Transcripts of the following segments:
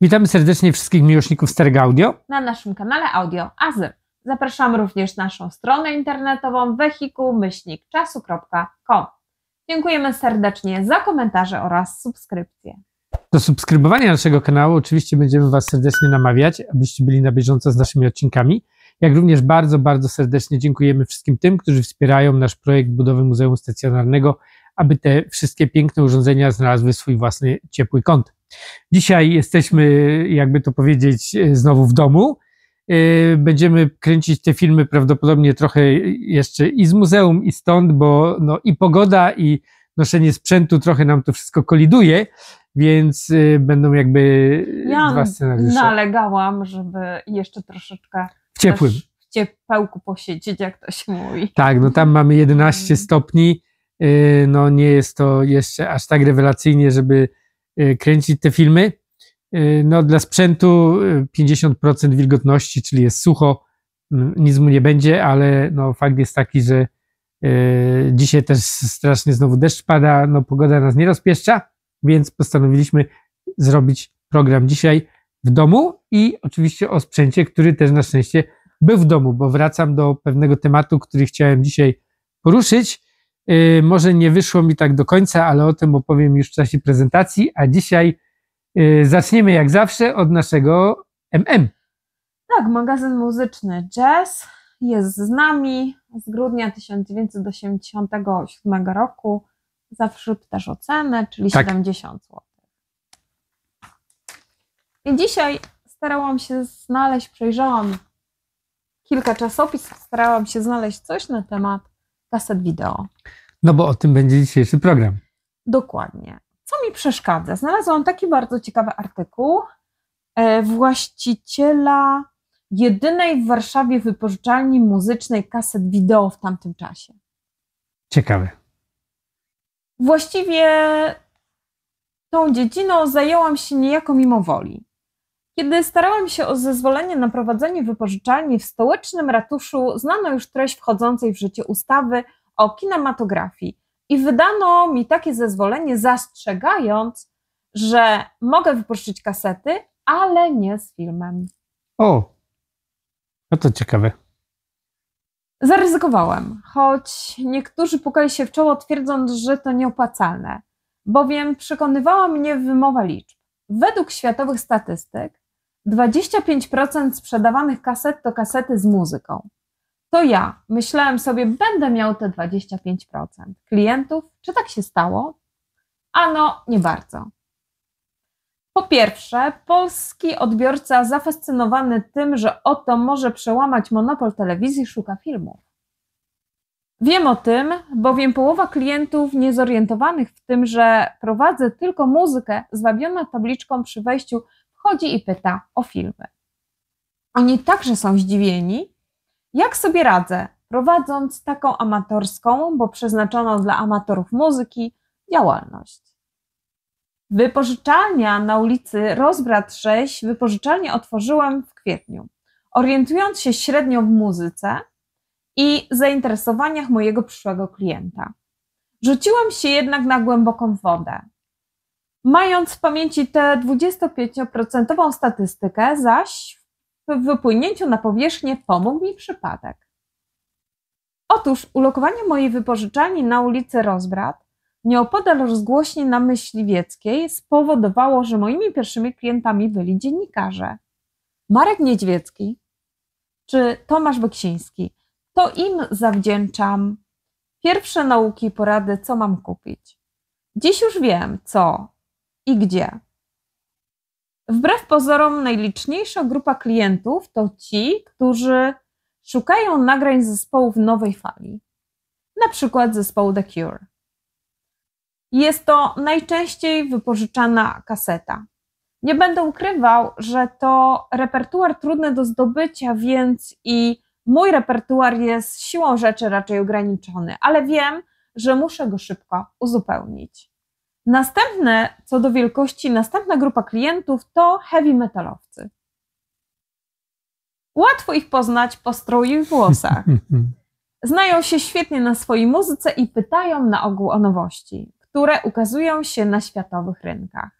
Witamy serdecznie wszystkich miłośników starego audio na naszym kanale Audio Azy. Zapraszamy również na naszą stronę internetową wehikuł-czasu.com. Dziękujemy serdecznie za komentarze oraz subskrypcje. Do subskrybowania naszego kanału oczywiście będziemy Was serdecznie namawiać, abyście byli na bieżąco z naszymi odcinkami. Jak również bardzo, bardzo serdecznie dziękujemy wszystkim tym, którzy wspierają nasz projekt budowy Muzeum Stacjonarnego, aby te wszystkie piękne urządzenia znalazły swój własny ciepły kąt. Dzisiaj jesteśmy, jakby to powiedzieć, znowu w domu. Będziemy kręcić te filmy prawdopodobnie trochę jeszcze i z muzeum, i stąd, bo no, i pogoda, i noszenie sprzętu trochę nam to wszystko koliduje, więc będą jakby dwa scenariusze. Ja nalegałam, żeby jeszcze troszeczkę w ciepłym, w ciepełku posiedzieć, jak to się mówi. Tak, no tam mamy 11 stopni, no nie jest to jeszcze aż tak rewelacyjnie, żeby kręcić te filmy. No dla sprzętu 50% wilgotności, czyli jest sucho, nic mu nie będzie, ale no fakt jest taki, że dzisiaj też strasznie znowu deszcz pada, no pogoda nas nie rozpieszcza, więc postanowiliśmy zrobić program dzisiaj w domu i oczywiście o sprzęcie, który też na szczęście był w domu, bo wracam do pewnego tematu, który chciałem dzisiaj poruszyć. Może nie wyszło mi tak do końca, ale o tym opowiem już w czasie prezentacji, a dzisiaj zaczniemy jak zawsze od naszego MM. Tak, magazyn muzyczny Jazz jest z nami z grudnia 1987 roku. Zawsze też ocenę, czyli tak. 70 zł. I dzisiaj starałam się znaleźć, przejrzałam kilka czasopism, starałam się znaleźć coś na temat kaset wideo. No bo o tym będzie dzisiejszy program. Dokładnie. Co mi przeszkadza? Znalazłam taki bardzo ciekawy artykuł właściciela jedynej w Warszawie wypożyczalni muzycznej kaset wideo w tamtym czasie. Ciekawe. Właściwie tą dziedziną zajęłam się niejako mimo woli. Kiedy starałam się o zezwolenie na prowadzenie wypożyczalni w stołecznym ratuszu, znano już treść wchodzącej w życie ustawy o kinematografii i wydano mi takie zezwolenie, zastrzegając, że mogę wypożyczyć kasety, ale nie z filmem. O, no to ciekawe. Zaryzykowałem, choć niektórzy pukali się w czoło, twierdząc, że to nieopłacalne, bowiem przekonywała mnie wymowa liczb. Według światowych statystyk 25% sprzedawanych kaset to kasety z muzyką. To ja myślałem sobie, będę miał te 25% klientów. Czy tak się stało? Ano, nie bardzo. Po pierwsze, polski odbiorca zafascynowany tym, że oto może przełamać monopol telewizji, szuka filmów. Wiem o tym, bowiem połowa klientów niezorientowanych w tym, że prowadzę tylko muzykę, zwabiona tabliczką przy wejściu, wchodzi i pyta o filmy. Oni także są zdziwieni, jak sobie radzę, prowadząc taką amatorską, bo przeznaczoną dla amatorów muzyki, działalność. Wypożyczalnia na ulicy Rozbrat 6, wypożyczalnię otworzyłem w kwietniu, orientując się średnio w muzyce i zainteresowaniach mojego przyszłego klienta. Rzuciłem się jednak na głęboką wodę. Mając w pamięci tę 25% statystykę, zaś w wypłynięciu na powierzchnię pomógł mi przypadek. Otóż ulokowanie mojej wypożyczalni na ulicy Rozbrat, nieopodal rozgłośni na Myśliwieckiej, spowodowało, że moimi pierwszymi klientami byli dziennikarze. Marek Niedźwiecki czy Tomasz Beksiński. To im zawdzięczam pierwsze nauki i porady, co mam kupić. Dziś już wiem, co i gdzie. Wbrew pozorom najliczniejsza grupa klientów to ci, którzy szukają nagrań zespołów nowej fali, na przykład zespołu The Cure. Jest to najczęściej wypożyczana kaseta. Nie będę ukrywał, że to repertuar trudny do zdobycia, więc i mój repertuar jest siłą rzeczy raczej ograniczony, ale wiem, że muszę go szybko uzupełnić. Co do wielkości, następna grupa klientów to heavy metalowcy. Łatwo ich poznać po stroju i włosach. Znają się świetnie na swojej muzyce i pytają na ogół o nowości, które ukazują się na światowych rynkach.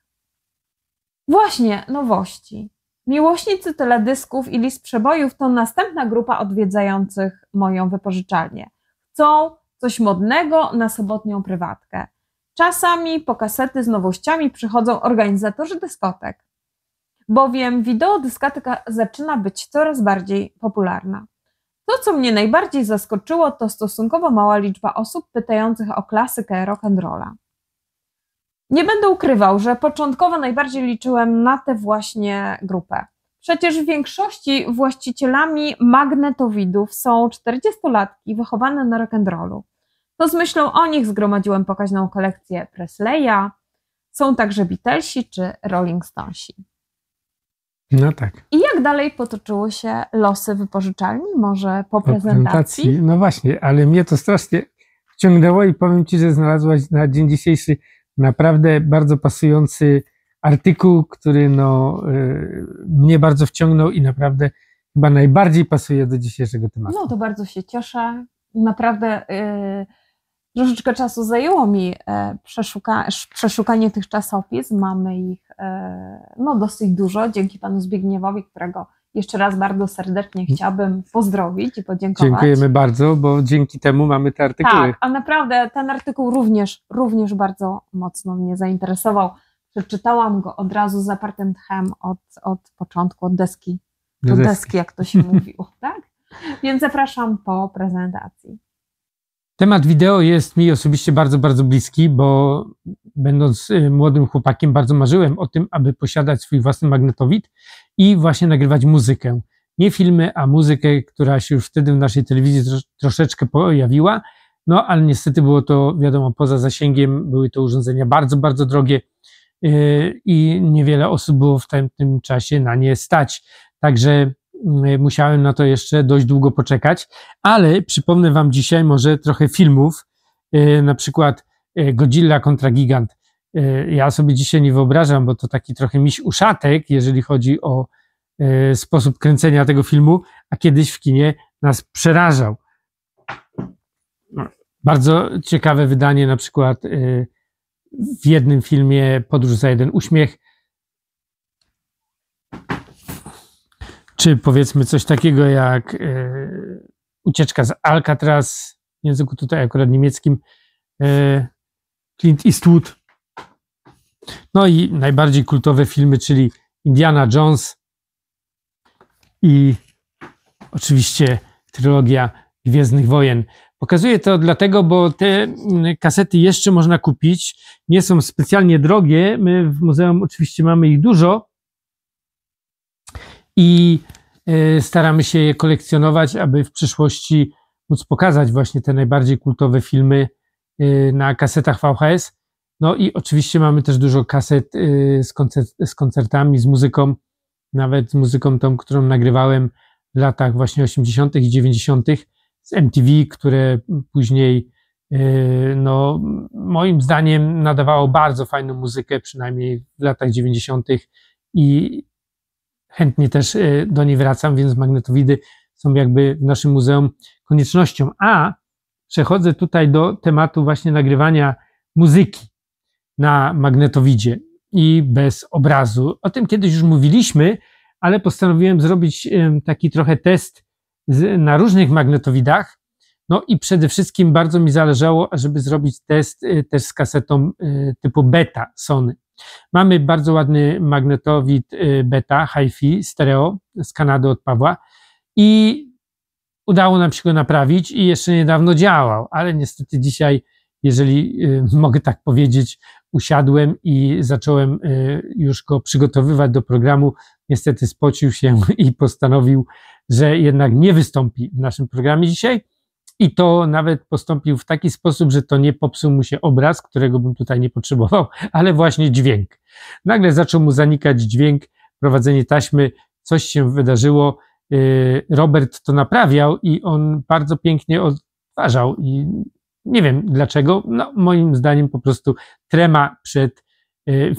Właśnie, nowości. Miłośnicy teledysków i list przebojów to następna grupa odwiedzających moją wypożyczalnię. Chcą coś modnego na sobotnią prywatkę. Czasami po kasety z nowościami przychodzą organizatorzy dyskotek, bowiem wideodyskoteka zaczyna być coraz bardziej popularna. To, co mnie najbardziej zaskoczyło, to stosunkowo mała liczba osób pytających o klasykę rock'n'rolla. Nie będę ukrywał, że początkowo najbardziej liczyłem na tę właśnie grupę. Przecież w większości właścicielami magnetowidów są 40-latki wychowane na rock'n'rollu. To z myślą o nich zgromadziłem pokaźną kolekcję Presleya. Są także Beatlesi czy Rolling Stonesi. No tak. I jak dalej potoczyły się losy wypożyczalni? Może po prezentacji? No właśnie, ale mnie to strasznie wciągnęło i powiem Ci, że znalazłaś na dzień dzisiejszy naprawdę bardzo pasujący artykuł, który mnie bardzo wciągnął i naprawdę chyba najbardziej pasuje do dzisiejszego tematu. No to bardzo się cieszę. Naprawdę troszeczkę czasu zajęło mi przeszukanie tych czasopism. Mamy ich dosyć dużo, dzięki panu Zbigniewowi, którego jeszcze raz bardzo serdecznie chciałabym pozdrowić i podziękować. Dziękujemy bardzo, bo dzięki temu mamy te artykuły. Tak, a naprawdę ten artykuł również bardzo mocno mnie zainteresował. Przeczytałam go od razu z zapartym tchem od początku, od deski do deski, jak to się mówiło, tak? Więc zapraszam po prezentacji. Temat wideo jest mi osobiście bardzo, bardzo bliski, bo będąc młodym chłopakiem bardzo marzyłem o tym, aby posiadać swój własny magnetowid i właśnie nagrywać muzykę. Nie filmy, a muzykę, która się już wtedy w naszej telewizji troszeczkę pojawiła, no ale niestety było to, wiadomo, poza zasięgiem, były to urządzenia bardzo, bardzo drogie i niewiele osób było w tym czasie na nie stać. Także musiałem na to jeszcze dość długo poczekać, ale przypomnę Wam dzisiaj może trochę filmów, na przykład Godzilla kontra Gigant. Ja sobie dzisiaj nie wyobrażam, bo to taki trochę miś uszatek, jeżeli chodzi o sposób kręcenia tego filmu, a kiedyś w kinie nas przerażał. Bardzo ciekawe wydanie, na przykład w jednym filmie Podróż za jeden uśmiech, czy powiedzmy coś takiego jak Ucieczka z Alcatraz, w języku tutaj akurat niemieckim, Clint Eastwood. No i najbardziej kultowe filmy, czyli Indiana Jones i oczywiście trylogia Gwiezdnych Wojen. Pokazuję to dlatego, bo te kasety jeszcze można kupić, nie są specjalnie drogie, my w muzeum oczywiście mamy ich dużo i staramy się je kolekcjonować, aby w przyszłości móc pokazać właśnie te najbardziej kultowe filmy na kasetach VHS. No i oczywiście mamy też dużo kaset z koncertami, z muzyką, nawet z muzyką tą, którą nagrywałem w latach właśnie 80. i 90. z MTV, które później no, moim zdaniem nadawało bardzo fajną muzykę, przynajmniej w latach 90. i chętnie też do niej wracam, więc magnetowidy są jakby w naszym muzeum koniecznością. A przechodzę tutaj do tematu właśnie nagrywania muzyki na magnetowidzie i bez obrazu. O tym kiedyś już mówiliśmy, ale postanowiłem zrobić taki trochę test na różnych magnetowidach. No i przede wszystkim bardzo mi zależało, żeby zrobić test też z kasetą typu beta Sony. Mamy bardzo ładny magnetowid beta, hi-fi, stereo z Kanady od Pawła i udało nam się go naprawić i jeszcze niedawno działał, ale niestety dzisiaj, jeżeli mogę tak powiedzieć, usiadłem i zacząłem już go przygotowywać do programu. Niestety spocił się i postanowił, że jednak nie wystąpi w naszym programie dzisiaj i to nawet postąpił w taki sposób, że to nie popsuł mu się obraz, którego bym tutaj nie potrzebował, ale właśnie dźwięk. Nagle zaczął mu zanikać dźwięk, prowadzenie taśmy, coś się wydarzyło. Robert to naprawiał i on bardzo pięknie odtwarzał i nie wiem dlaczego, no moim zdaniem po prostu trema przed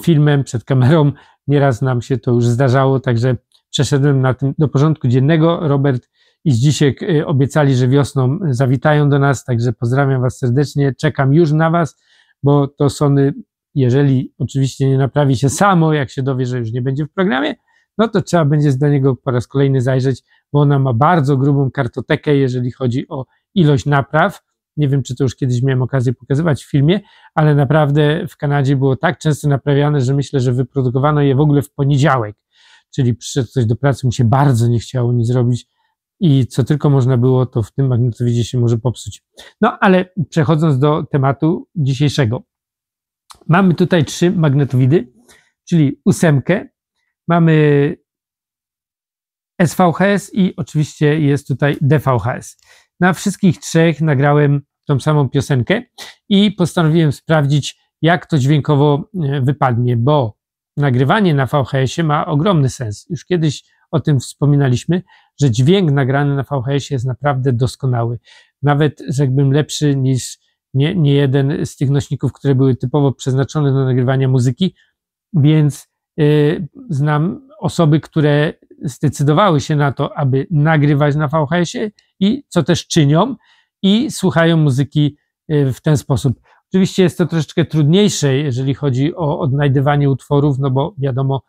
filmem, przed kamerą, nieraz nam się to już zdarzało, także przeszedłem na tym do porządku dziennego. Robert i Zdzisiek obiecali, że wiosną zawitają do nas, także pozdrawiam Was serdecznie, czekam już na Was, bo to Sony jeżeli oczywiście nie naprawi się samo, jak się dowie, że już nie będzie w programie, no to trzeba będzie do niego po raz kolejny zajrzeć, bo ona ma bardzo grubą kartotekę, jeżeli chodzi o ilość napraw. Nie wiem, czy to już kiedyś miałem okazję pokazywać w filmie, ale naprawdę w Kanadzie było tak często naprawiane, że myślę, że wyprodukowano je w ogóle w poniedziałek. Czyli przyszedł ktoś do pracy, mu się bardzo nie chciało nic zrobić i co tylko można było, to w tym magnetowidzie się może popsuć. No ale przechodząc do tematu dzisiejszego. Mamy tutaj 3 magnetowidy, czyli 8, mamy SVHS i oczywiście jest tutaj DVHS. Na wszystkich 3 nagrałem tą samą piosenkę i postanowiłem sprawdzić, jak to dźwiękowo wypadnie, bo nagrywanie na VHS-ie ma ogromny sens. Już kiedyś o tym wspominaliśmy, że dźwięk nagrany na VHS-ie jest naprawdę doskonały. Nawet, rzekłbym, lepszy niż nie jeden z tych nośników, które były typowo przeznaczone do nagrywania muzyki, więc znam osoby, które zdecydowały się na to, aby nagrywać na VHS-ie i co też czynią i słuchają muzyki w ten sposób. Oczywiście jest to troszeczkę trudniejsze, jeżeli chodzi o odnajdywanie utworów, no bo wiadomo,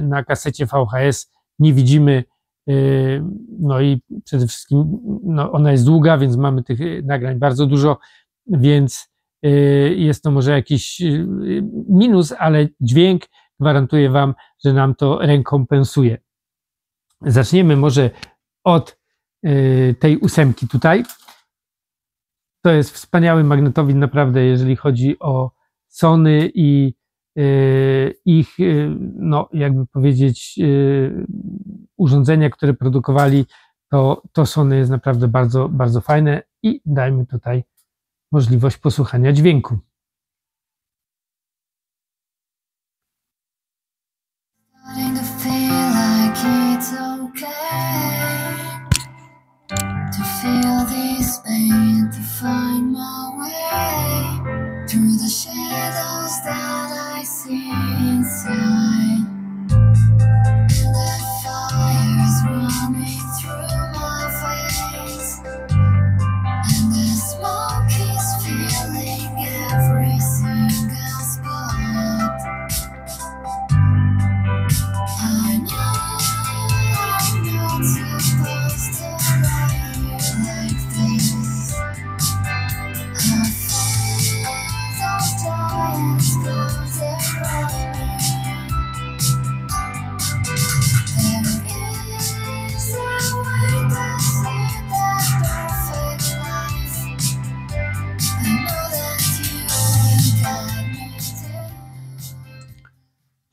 na kasecie VHS nie widzimy, no i przede wszystkim no ona jest długa, więc mamy tych nagrań bardzo dużo, więc jest to może jakiś minus, ale dźwięk gwarantuję Wam, że nam to rekompensuje. Zaczniemy może od tej 8 tutaj. To jest wspaniały magnetowid naprawdę, jeżeli chodzi o Sony i ich, no jakby powiedzieć, urządzenia, które produkowali, to Sony jest naprawdę bardzo, bardzo fajne i dajmy tutaj możliwość posłuchania dźwięku.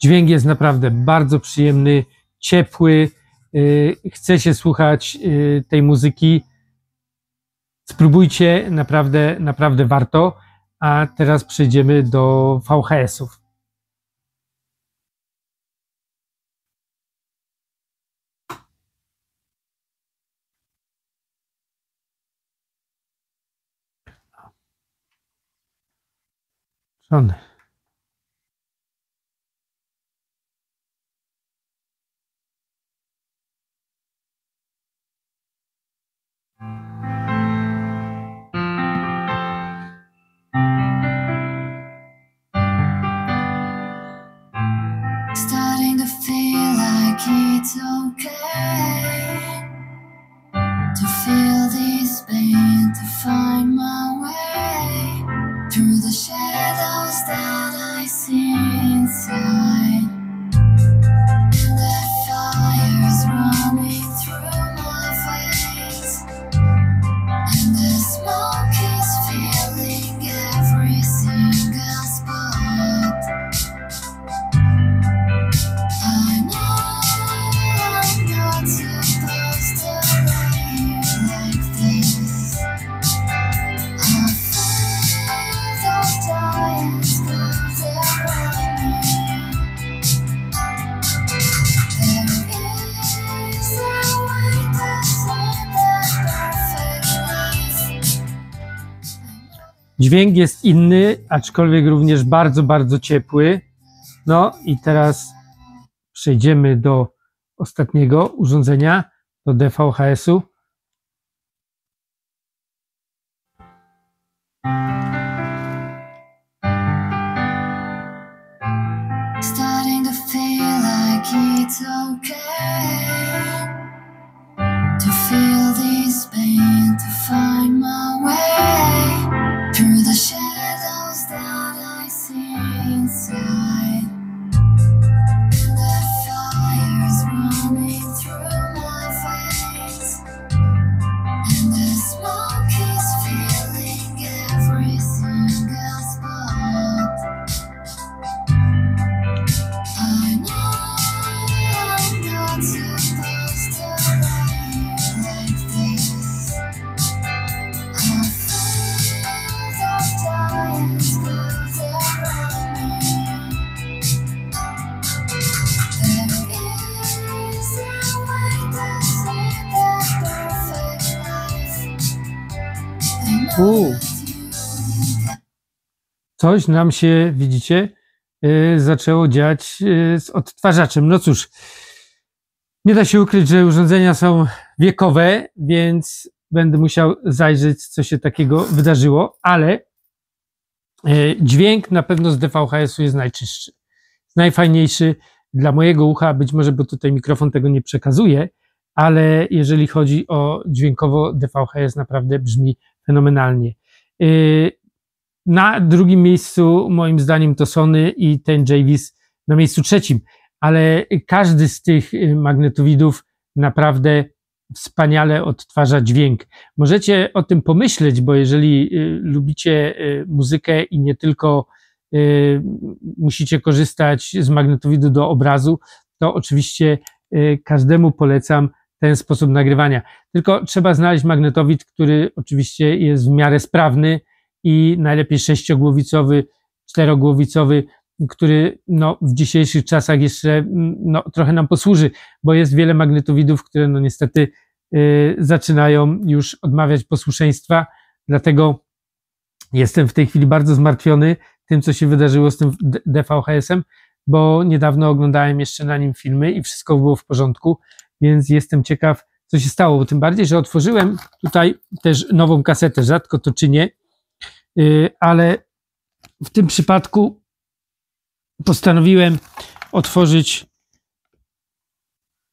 Dźwięk jest naprawdę bardzo przyjemny, ciepły, chce się słuchać tej muzyki. Spróbujcie, naprawdę, naprawdę warto. A teraz przejdziemy do VHS-ów. Żony. Starting to feel like it's okay to feel this pain, to find my way through the shadows that I see inside, and the fire's running through my veins, and the smoke is filling every single spot. I know I'm not supposed to love you like this. I feel those giants close around me. There is a way to see the perfect life. Dźwięk jest inny, aczkolwiek również bardzo, bardzo ciepły. No i teraz przejdziemy do ostatniego urządzenia, do DVHS-u. it's okay to feel this pain, to find my way through the shadows that I see inside. And the fire's running through my veins, and the smoke is filling every single spot. I know I'm not supposed to lie here like this. I feel those giants close around me. There is a way to see the perfect life. I know that you Coś nam się, widzicie, zaczęło dziać z odtwarzaczem. No cóż, nie da się ukryć, że urządzenia są wiekowe, więc będę musiał zajrzeć, co się takiego wydarzyło, ale dźwięk na pewno z DVHS-u jest najczystszy, najfajniejszy dla mojego ucha, być może, bo tutaj mikrofon tego nie przekazuje, ale jeżeli chodzi o dźwiękowo, DVHS naprawdę brzmi fenomenalnie. Na drugim miejscu moim zdaniem to Sony i ten Jarvis na miejscu trzecim, ale każdy z tych magnetowidów naprawdę wspaniale odtwarza dźwięk. Możecie o tym pomyśleć, bo jeżeli lubicie muzykę i nie tylko musicie korzystać z magnetowidu do obrazu, to oczywiście każdemu polecam ten sposób nagrywania. Tylko trzeba znaleźć magnetowid, który oczywiście jest w miarę sprawny i najlepiej 6-głowicowy, 4-głowicowy, który no, w dzisiejszych czasach jeszcze no, trochę nam posłuży, bo jest wiele magnetowidów, które no, niestety zaczynają już odmawiać posłuszeństwa, dlatego jestem w tej chwili bardzo zmartwiony tym, co się wydarzyło z tym DVHS-em, bo niedawno oglądałem jeszcze na nim filmy i wszystko było w porządku, więc jestem ciekaw, co się stało, bo tym bardziej, że otworzyłem tutaj też nową kasetę, rzadko to czynię, ale w tym przypadku postanowiłem otworzyć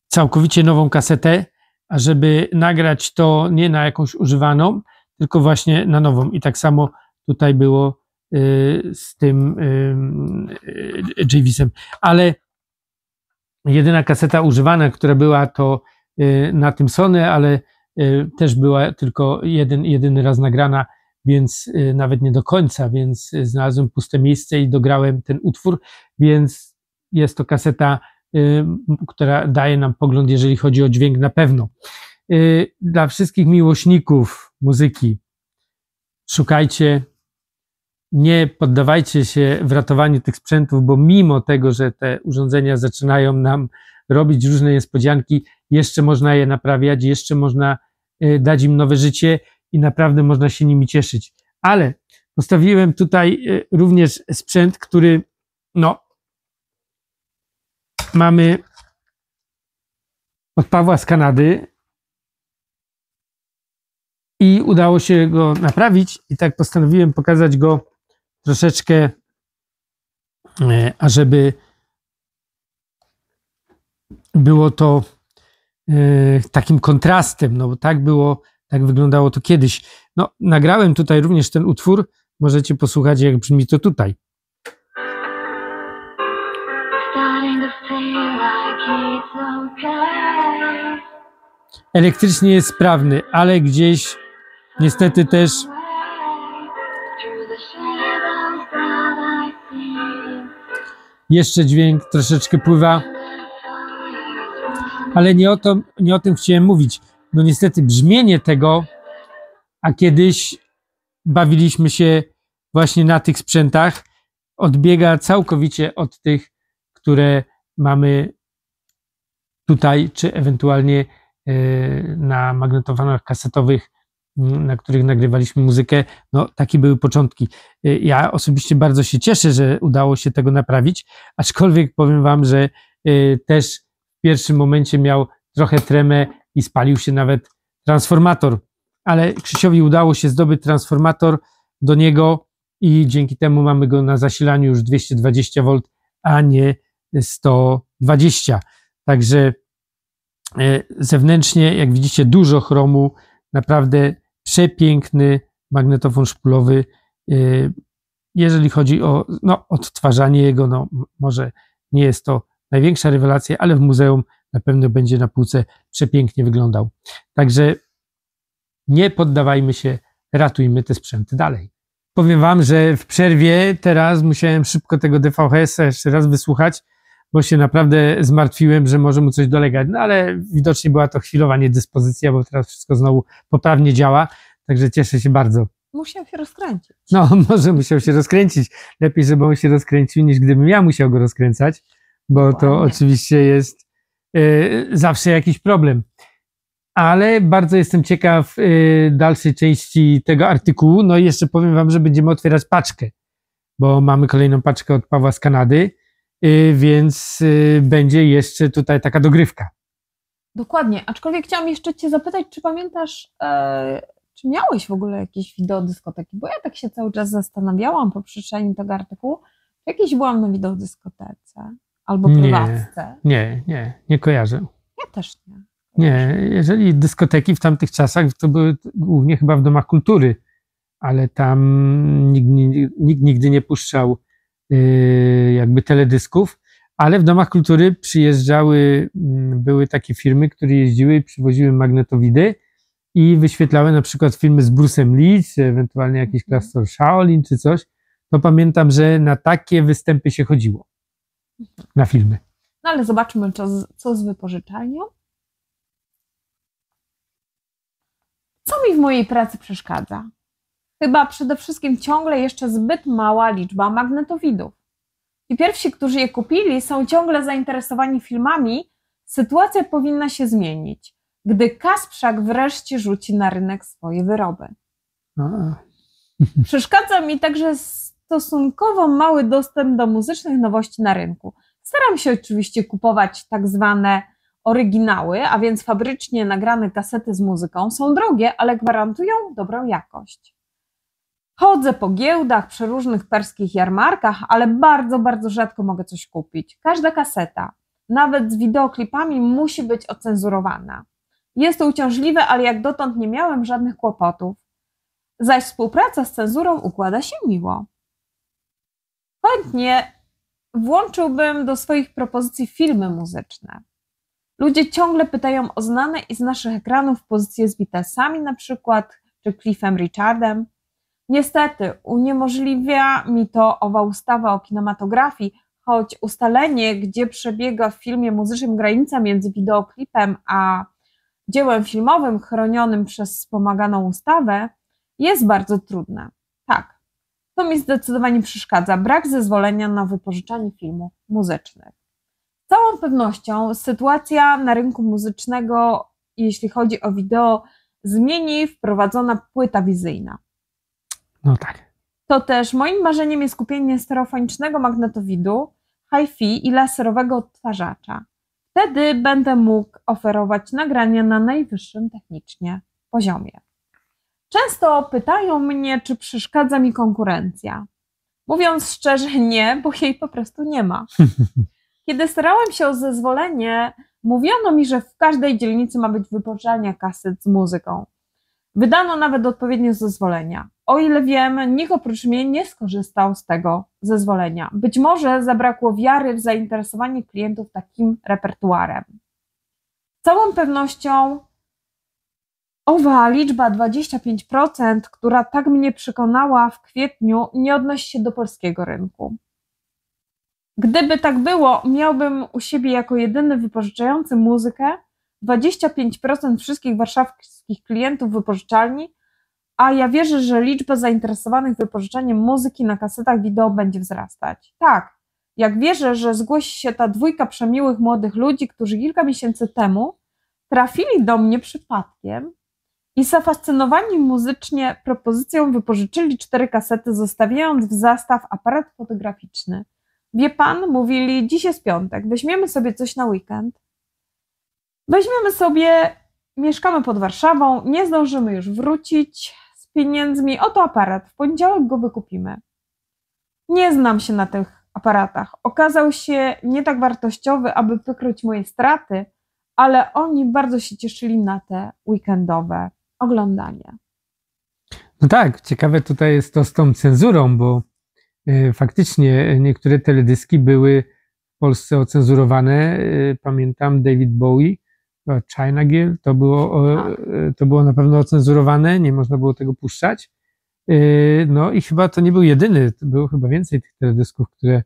całkowicie nową kasetę, ażeby nagrać to nie na jakąś używaną, tylko właśnie na nową. I tak samo tutaj było z tym Jarvisem. Ale jedyna kaseta używana, która była, to na tym Sony, ale też była tylko jedyny raz nagrana, więc nawet nie do końca, więc znalazłem puste miejsce i dograłem ten utwór, więc jest to kaseta, która daje nam pogląd, jeżeli chodzi o dźwięk na pewno. Dla wszystkich miłośników muzyki, szukajcie, nie poddawajcie się w ratowaniu tych sprzętów, bo mimo tego, że te urządzenia zaczynają nam robić różne niespodzianki, jeszcze można je naprawiać, jeszcze można dać im nowe życie i naprawdę można się nimi cieszyć. Ale postawiłem tutaj również sprzęt, który no mamy od Pawła z Kanady i udało się go naprawić i tak postanowiłem pokazać go troszeczkę, ażeby było to takim kontrastem, no bo tak było, tak wyglądało to kiedyś. No, nagrałem tutaj również ten utwór, możecie posłuchać, jak brzmi to tutaj. Elektrycznie jest sprawny, ale gdzieś niestety też jeszcze dźwięk troszeczkę pływa, ale nie o tym chciałem mówić. No niestety brzmienie tego, a kiedyś bawiliśmy się właśnie na tych sprzętach, odbiega całkowicie od tych, które mamy tutaj, czy ewentualnie na magnetofonach kasetowych, na których nagrywaliśmy muzykę. No, takie były początki. Ja osobiście bardzo się cieszę, że udało się tego naprawić, aczkolwiek powiem wam, że też w pierwszym momencie miał trochę tremę i spalił się nawet transformator, ale Krzysiowi udało się zdobyć transformator do niego i dzięki temu mamy go na zasilaniu już 220V, a nie 120. Także zewnętrznie, jak widzicie, dużo chromu, naprawdę przepiękny magnetofon szpulowy. Jeżeli chodzi o odtwarzanie jego, może nie jest to największa rewelacja, ale w muzeum na pewno będzie na półce przepięknie wyglądał. Także nie poddawajmy się, ratujmy te sprzęty dalej. Powiem wam, że w przerwie teraz musiałem szybko tego DVHS-a jeszcze raz wysłuchać, bo się naprawdę zmartwiłem, że może mu coś dolegać, ale widocznie była to chwilowa niedyspozycja, bo teraz wszystko znowu poprawnie działa, także cieszę się bardzo. Musiał się rozkręcić. No, może musiał się rozkręcić. Lepiej, żeby on się rozkręcił, niż gdybym ja musiał go rozkręcać, bo to oczywiście jest zawsze jakiś problem. Ale bardzo jestem ciekaw dalszej części tego artykułu. No i jeszcze powiem wam, że będziemy otwierać paczkę, bo mamy kolejną paczkę od Pawła z Kanady, więc będzie jeszcze tutaj taka dogrywka. Dokładnie, aczkolwiek chciałam jeszcze cię zapytać, czy pamiętasz, czy miałeś w ogóle jakieś wideodyskoteki? Bo ja tak się cały czas zastanawiałam po przeczytaniu tego artykułu, czy jakieś byłam na wideodyskotece albo prywatce. Nie kojarzę. Ja też nie. Nie, jeżeli dyskoteki w tamtych czasach, to były głównie chyba w domach kultury, ale tam nikt nigdy nie puszczał jakby teledysków, ale w domach kultury były takie firmy, które jeździły i przywoziły magnetowidy i wyświetlały na przykład filmy z Bruce'em Lee, czy ewentualnie jakiś klasztor Shaolin, czy coś. To pamiętam, że na takie występy się chodziło, na filmy. No ale zobaczmy, co z wypożyczalnią. Co mi w mojej pracy przeszkadza? Chyba przede wszystkim ciągle jeszcze zbyt mała liczba magnetowidów. Ci pierwsi, którzy je kupili, są ciągle zainteresowani filmami. Sytuacja powinna się zmienić, gdy Kasprzak wreszcie rzuci na rynek swoje wyroby. Przeszkadza mi także stosunkowo mały dostęp do muzycznych nowości na rynku. Staram się oczywiście kupować tak zwane oryginały, a więc fabrycznie nagrane kasety z muzyką. Są drogie, ale gwarantują dobrą jakość. Chodzę po giełdach, przeróżnych perskich jarmarkach, ale bardzo, bardzo rzadko mogę coś kupić. Każda kaseta, nawet z wideoklipami, musi być ocenzurowana. Jest to uciążliwe, ale jak dotąd nie miałem żadnych kłopotów. Zaś współpraca z cenzurą układa się miło. Chętnie włączyłbym do swoich propozycji filmy muzyczne. Ludzie ciągle pytają o znane i z naszych ekranów pozycje z Beatlesami na przykład, czy Cliffem Richardem. Niestety uniemożliwia mi to owa ustawa o kinematografii, choć ustalenie, gdzie przebiega w filmie muzycznym granica między wideoklipem a dziełem filmowym chronionym przez wspomaganą ustawę, jest bardzo trudne. Tak, to mi zdecydowanie przeszkadza brak zezwolenia na wypożyczanie filmów muzycznych. Z całą pewnością sytuacja na rynku muzycznego, jeśli chodzi o wideo, zmieni wprowadzona płyta wizyjna. No tak. To też moim marzeniem jest kupienie stereofonicznego magnetowidu, hi-fi i laserowego odtwarzacza. Wtedy będę mógł oferować nagrania na najwyższym technicznie poziomie. Często pytają mnie, czy przeszkadza mi konkurencja. Mówiąc szczerze, nie, bo jej po prostu nie ma. Kiedy starałem się o zezwolenie, mówiono mi, że w każdej dzielnicy ma być wypożyczalnia kaset z muzyką. Wydano nawet odpowiednie zezwolenia. O ile wiem, nikt oprócz mnie nie skorzystał z tego zezwolenia. Być może zabrakło wiary w zainteresowanie klientów takim repertuarem. Z całą pewnością owa liczba 25%, która tak mnie przekonała w kwietniu, nie odnosi się do polskiego rynku. Gdyby tak było, miałbym u siebie jako jedyny wypożyczający muzykę 25% wszystkich warszawskich klientów wypożyczalni, a ja wierzę, że liczba zainteresowanych wypożyczaniem muzyki na kasetach wideo będzie wzrastać. Tak, jak wierzę, że zgłosi się ta dwójka przemiłych młodych ludzi, którzy kilka miesięcy temu trafili do mnie przypadkiem i zafascynowani muzycznie propozycją wypożyczyli 4 kasety, zostawiając w zastaw aparat fotograficzny. Wie pan, mówili, dziś jest piątek, weźmiemy sobie coś na weekend. Weźmiemy sobie, mieszkamy pod Warszawą, nie zdążymy już wrócić z pieniędzmi, oto aparat, w poniedziałek go wykupimy. Nie znam się na tych aparatach okazał się nie tak wartościowy, aby pokryć moje straty, ale oni bardzo się cieszyli na te weekendowe oglądanie. No tak, ciekawe tutaj jest to z tą cenzurą, bo faktycznie niektóre teledyski były w Polsce ocenzurowane. Pamiętam David Bowie, China Girl, to było na pewno ocenzurowane, nie można było tego puszczać. No i chyba to nie był jedyny, to było chyba więcej tych teledysków, które...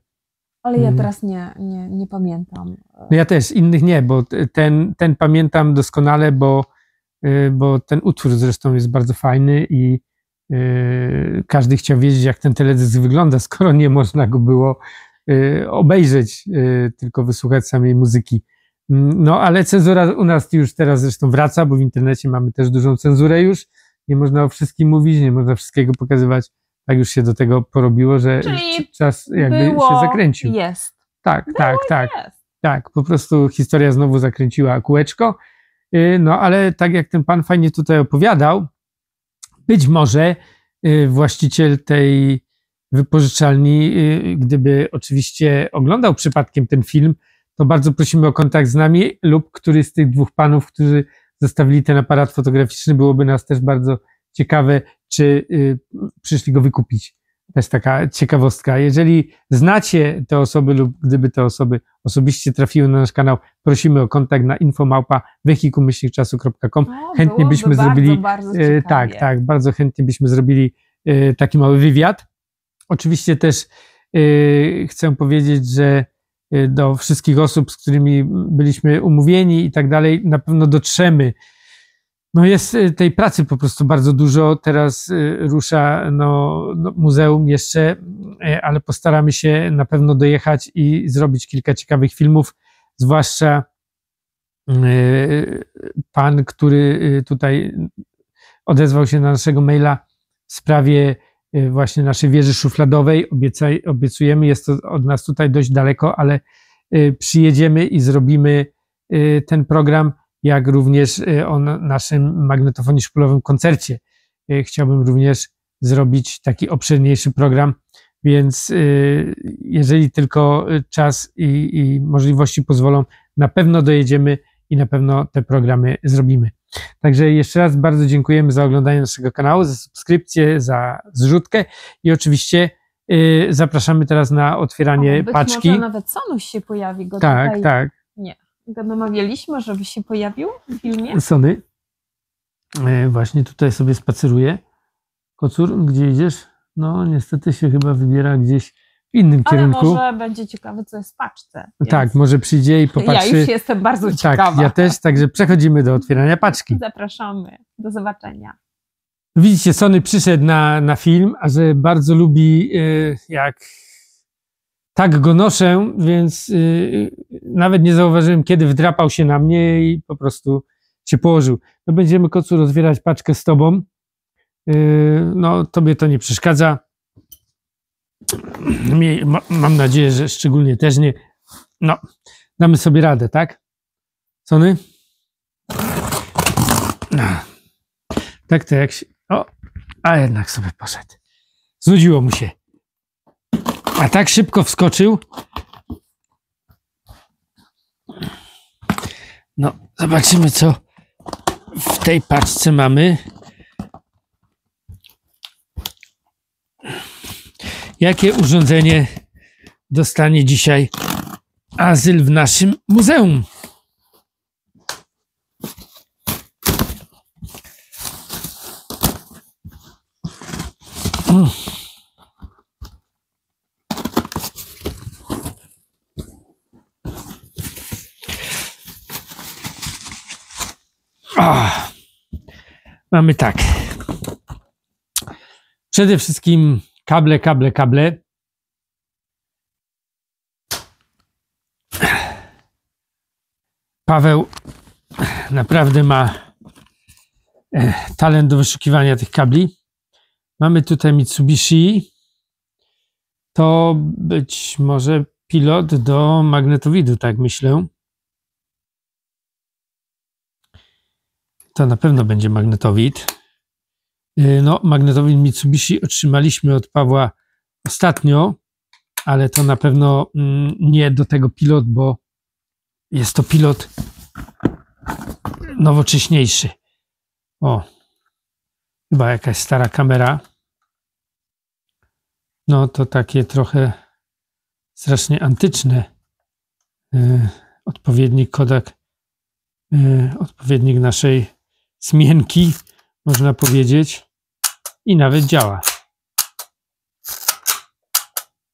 Ale ja teraz nie pamiętam. No ja też, innych nie, bo ten pamiętam doskonale, bo ten utwór zresztą jest bardzo fajny i każdy chciał wiedzieć, jak ten teledysk wygląda, skoro nie można go było obejrzeć, tylko wysłuchać samej muzyki. No ale cenzura u nas już teraz zresztą wraca, bo w internecie mamy też dużą cenzurę już. Nie można o wszystkim mówić, nie można wszystkiego pokazywać. Tak już się do tego porobiło, że Czyli czas jakby się zakręcił. Jest. Tak. Jest. Tak, po prostu historia znowu zakręciła kółeczko. No ale tak jak ten pan fajnie tutaj opowiadał, być może właściciel tej wypożyczalni, gdyby oczywiście oglądał przypadkiem ten film, to bardzo prosimy o kontakt z nami lub któryś z tych dwóch panów, którzy zostawili ten aparat fotograficzny, byłoby nas też bardzo ciekawe, czy przyszli go wykupić. To jest taka ciekawostka. Jeżeli znacie te osoby lub gdyby te osoby osobiście trafiły na nasz kanał, prosimy o kontakt na info@wehikuł-czasu.com. Chętnie byśmy zrobili, bardzo tak, bardzo chętnie byśmy zrobili taki mały wywiad. Oczywiście też chcę powiedzieć, że do wszystkich osób, z którymi byliśmy umówieni i tak dalej, na pewno dotrzemy. No jest tej pracy po prostu bardzo dużo. Teraz rusza muzeum jeszcze, ale postaramy się na pewno dojechać i zrobić kilka ciekawych filmów, zwłaszcza pan, który tutaj odezwał się na naszego maila w sprawie właśnie naszej wieży szufladowej. Obiecujemy, jest to od nas tutaj dość daleko, ale przyjedziemy i zrobimy ten program, jak również o naszym magnetofonie szpulowym koncercie. Chciałbym również zrobić taki obszerniejszy program, więc jeżeli tylko czas i możliwości pozwolą, na pewno dojedziemy i na pewno te programy zrobimy. Także jeszcze raz bardzo dziękujemy za oglądanie naszego kanału, za subskrypcję, za zrzutkę i oczywiście zapraszamy teraz na otwieranie paczki. Może nawet Sonuś się pojawi. Go tak, tutaj... tak. Nie. Go namawialiśmy, żeby się pojawił w filmie. Sony. Właśnie tutaj sobie spaceruje. Kocur, gdzie idziesz? No niestety się chyba wybiera gdzieś w innym kierunku. Ale może będzie ciekawy, co jest w paczce. Więc... Tak, może przyjdzie i popatrzy. Ja już jestem bardzo ciekawa. Tak, ja też, także przechodzimy do otwierania paczki. Zapraszamy. Do zobaczenia. Widzicie, Sony przyszedł na film, a że bardzo lubi, jak tak go noszę, więc nawet nie zauważyłem, kiedy wdrapał się na mnie i po prostu się położył. No będziemy, Kocur, otwierać paczkę z tobą. No, tobie to nie przeszkadza. Mam nadzieję, że szczególnie też nie. No, damy sobie radę, tak? Sony? No. Tak to jak się... O, a jednak sobie poszedł. Znudziło mu się. A tak szybko wskoczył. No, zobaczymy, co w tej paczce mamy. Jakie urządzenie dostanie dzisiaj azyl w naszym muzeum? Mamy tak. Przede wszystkim kable. Paweł naprawdę ma talent do wyszukiwania tych kabli. Mamy tutaj Mitsubishi. To być może pilot do magnetowidu, tak myślę. To na pewno będzie magnetowid. No, magnetowid Mitsubishi otrzymaliśmy od Pawła ostatnio. ale to na pewno nie do tego pilot, bo jest to pilot nowocześniejszy. O, chyba jakaś stara kamera. No to takie trochę strasznie antyczne. Odpowiednik Kodak, odpowiednik naszej Smienki, można powiedzieć, i nawet działa.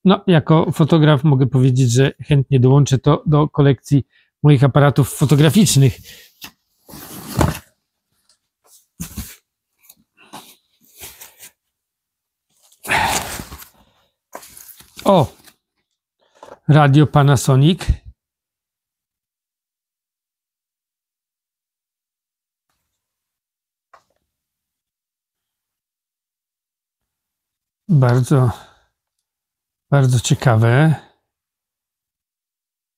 No, jako fotograf mogę powiedzieć, że chętnie dołączę to do kolekcji moich aparatów fotograficznych. O! Radio Panasonic. Bardzo ciekawe.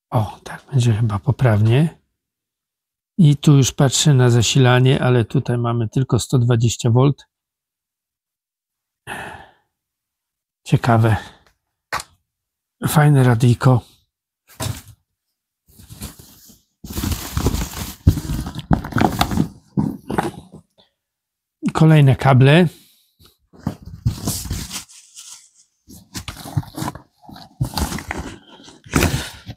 O, tak będzie chyba poprawnie. I tu już patrzę na zasilanie, ale tutaj mamy tylko 120 V. Ciekawe. Fajne radyjko. Kolejne kable.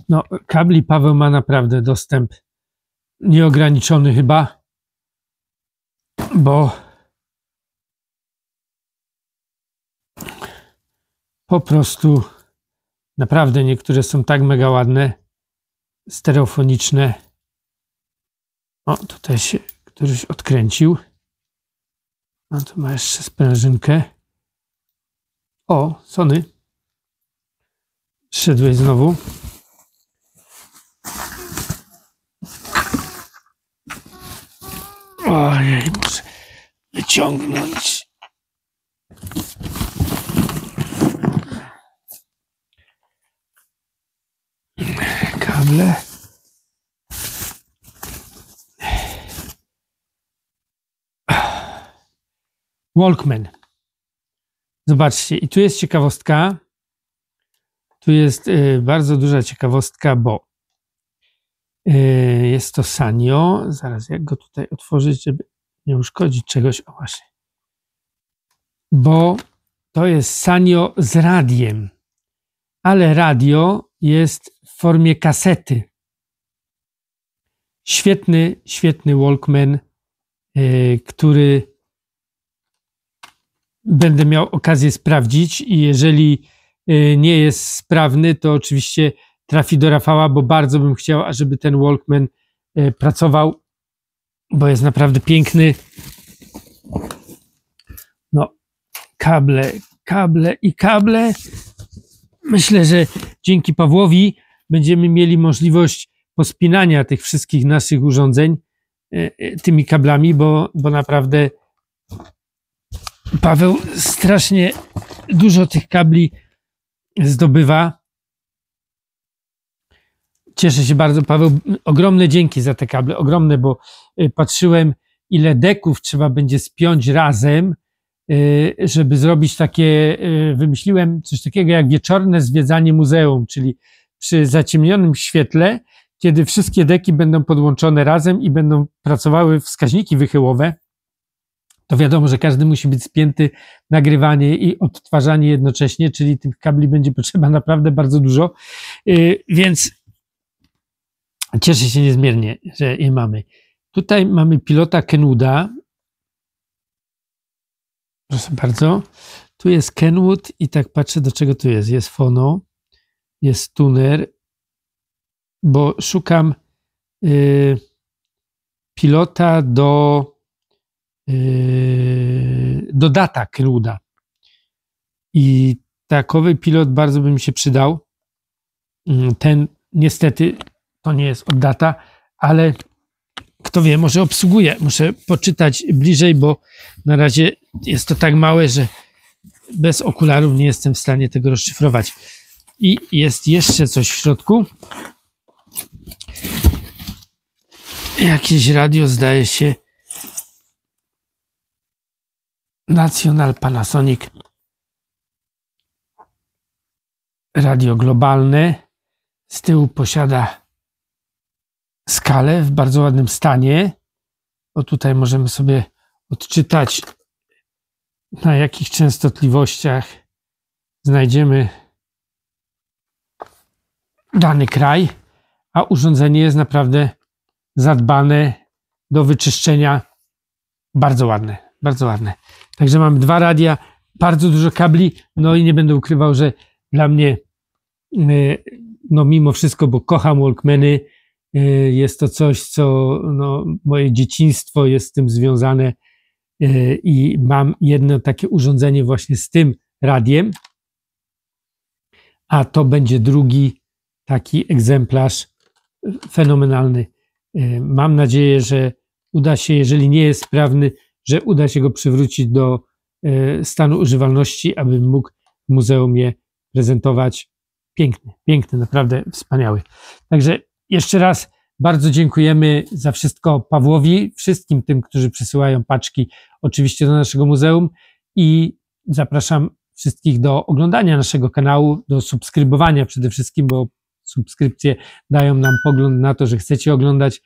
No, kabli Paweł ma naprawdę dostęp nieograniczony chyba, bo po prostu naprawdę niektóre są tak mega ładne, stereofoniczne. O, tutaj się któryś odkręcił. No, tu ma jeszcze sprężynkę. O, Sony. Szedłeś znowu. Ojej, muszę wyciągnąć. Kable. Walkman. Zobaczcie, i tu jest ciekawostka. Tu jest bardzo duża ciekawostka, bo jest to Sanyo. Zaraz, jak go tutaj otworzyć, żeby nie uszkodzić czegoś. O, właśnie. Bo to jest Sanyo z radiem, ale radio jest w formie kasety. Świetny Walkman, który będę miał okazję sprawdzić i jeżeli nie jest sprawny, to oczywiście trafi do Rafała, bo bardzo bym chciał, ażeby ten Walkman pracował, bo jest naprawdę piękny. No, kable. Myślę, że dzięki Pawłowi będziemy mieli możliwość pospinania tych wszystkich naszych urządzeń tymi kablami, bo naprawdę Paweł strasznie dużo tych kabli zdobywa. Cieszę się bardzo, Paweł. Ogromne dzięki za te kable. Ogromne, bo patrzyłem, ile deków trzeba będzie spiąć razem, żeby zrobić takie, wymyśliłem coś takiego jak wieczorne zwiedzanie muzeum, czyli przy zaciemnionym świetle, kiedy wszystkie deki będą podłączone razem i będą pracowały wskaźniki wychyłowe, to wiadomo, że każdy musi być spięty, nagrywanie i odtwarzanie jednocześnie, czyli tych kabli będzie potrzeba naprawdę bardzo dużo, więc cieszę się niezmiernie, że je mamy. Tutaj mamy pilota Kenwooda. Proszę bardzo. Tu jest Kenwood i tak patrzę, do czego tu jest. Jest fono, jest tuner, bo szukam pilota do data Kenwooda. I takowy pilot bardzo by mi się przydał. Ten niestety to nie jest od data, ale kto wie, może obsługuje. Muszę poczytać bliżej, bo na razie jest to tak małe, że bez okularów nie jestem w stanie tego rozszyfrować. I jest jeszcze coś w środku. Jakieś radio, zdaje się. National Panasonic radio globalne. Z tyłu posiada skalę w bardzo ładnym stanie. O, tutaj możemy sobie odczytać, na jakich częstotliwościach znajdziemy dany kraj, a urządzenie jest naprawdę zadbane do wyczyszczenia. Bardzo ładne, bardzo ładne. Także mamy 2 radia, bardzo dużo kabli, no i nie będę ukrywał, że dla mnie, no mimo wszystko, bo kocham Walkmany, jest to coś, co no, moje dzieciństwo jest z tym związane i mam jedno takie urządzenie właśnie z tym radiem, a to będzie drugi taki egzemplarz fenomenalny. Mam nadzieję, że uda się, jeżeli nie jest sprawny, że uda się go przywrócić do stanu używalności, aby mógł w muzeum je prezentować. Piękny, piękny, naprawdę wspaniały. Także jeszcze raz bardzo dziękujemy za wszystko Pawłowi, wszystkim tym, którzy przysyłają paczki oczywiście do naszego muzeum i zapraszam wszystkich do oglądania naszego kanału, do subskrybowania przede wszystkim, bo subskrypcje dają nam pogląd na to, że chcecie oglądać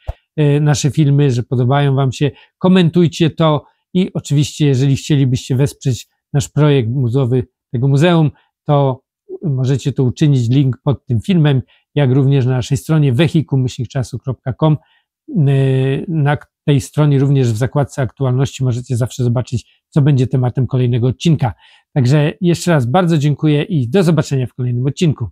nasze filmy, że podobają wam się. Komentujcie to i oczywiście, jeżeli chcielibyście wesprzeć nasz projekt muzeowy tego muzeum, to możecie to uczynić, link pod tym filmem, jak również na naszej stronie vehikum-czasu.com. Na tej stronie również w zakładce aktualności możecie zawsze zobaczyć, co będzie tematem kolejnego odcinka. Także jeszcze raz bardzo dziękuję i do zobaczenia w kolejnym odcinku.